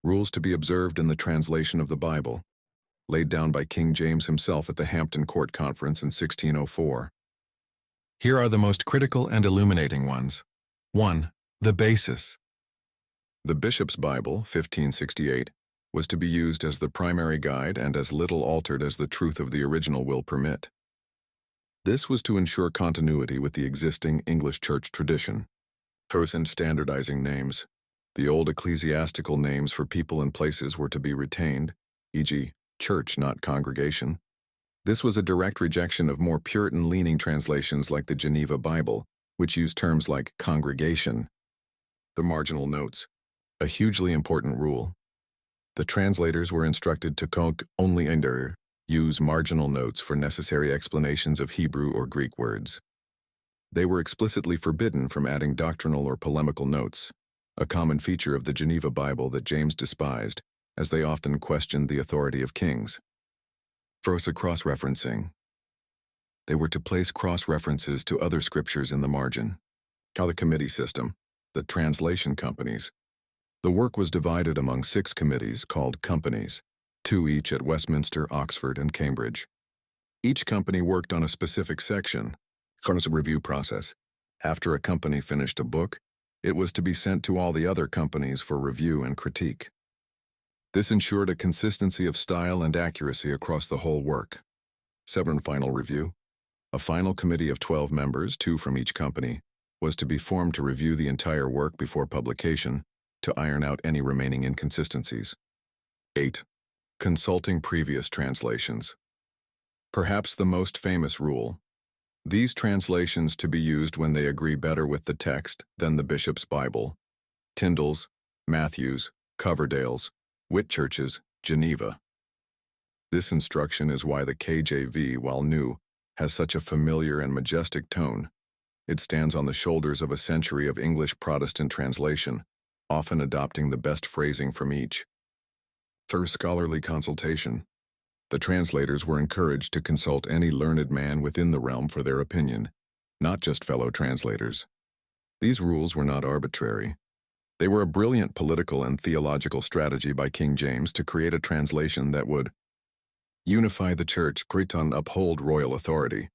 Rules to be observed in the translation of the Bible, laid down by King James himself at the Hampton Court Conference in 1604. Here are the most critical and illuminating ones. 1. The basis. The Bishop's Bible, 1568, was to be used as the primary guide and as little altered as the truth of the original will permit. This was to ensure continuity with the existing English church tradition. Thus, in standardizing names, the old ecclesiastical names for people and places were to be retained, e.g., church, not congregation. This was a direct rejection of more Puritan-leaning translations like the Geneva Bible, which used terms like congregation. The marginal notes, a hugely important rule. The translators were instructed to only use marginal notes for necessary explanations of Hebrew or Greek words. They were explicitly forbidden from adding doctrinal or polemical notes, a common feature of the Geneva Bible that James despised, as they often questioned the authority of kings. First, cross-referencing. They were to place cross-references to other scriptures in the margin. The committee system, the translation companies. The work was divided among 6 committees called companies, 2 each at Westminster, Oxford, and Cambridge. Each company worked on a specific section, a review process. After a company finished a book, it was to be sent to all the other companies for review and critique. This ensured a consistency of style and accuracy across the whole work. 7. Final review. A final committee of 12 members, 2 from each company, was to be formed to review the entire work before publication, to iron out any remaining inconsistencies. 8. Consulting previous translations. Perhaps the most famous rule. These translations to be used when they agree better with the text than the Bishop's Bible. Tyndale's, Matthew's, Coverdale's, Whitchurch's, Geneva. This instruction is why the KJV, while new, has such a familiar and majestic tone. It stands on the shoulders of a century of English Protestant translation, often adopting the best phrasing from each. Through scholarly consultation, the translators were encouraged to consult any learned man within the realm for their opinion, not just fellow translators. These rules were not arbitrary. They were a brilliant political and theological strategy by King James to create a translation that would unify the church, uphold royal authority,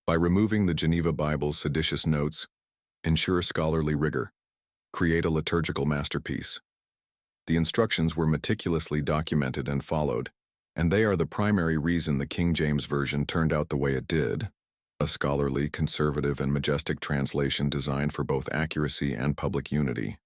by removing the Geneva Bible's seditious notes, ensure scholarly rigor, create a liturgical masterpiece. The instructions were meticulously documented and followed, and they are the primary reason the King James Version turned out the way it did, a scholarly, conservative, and majestic translation designed for both accuracy and public unity.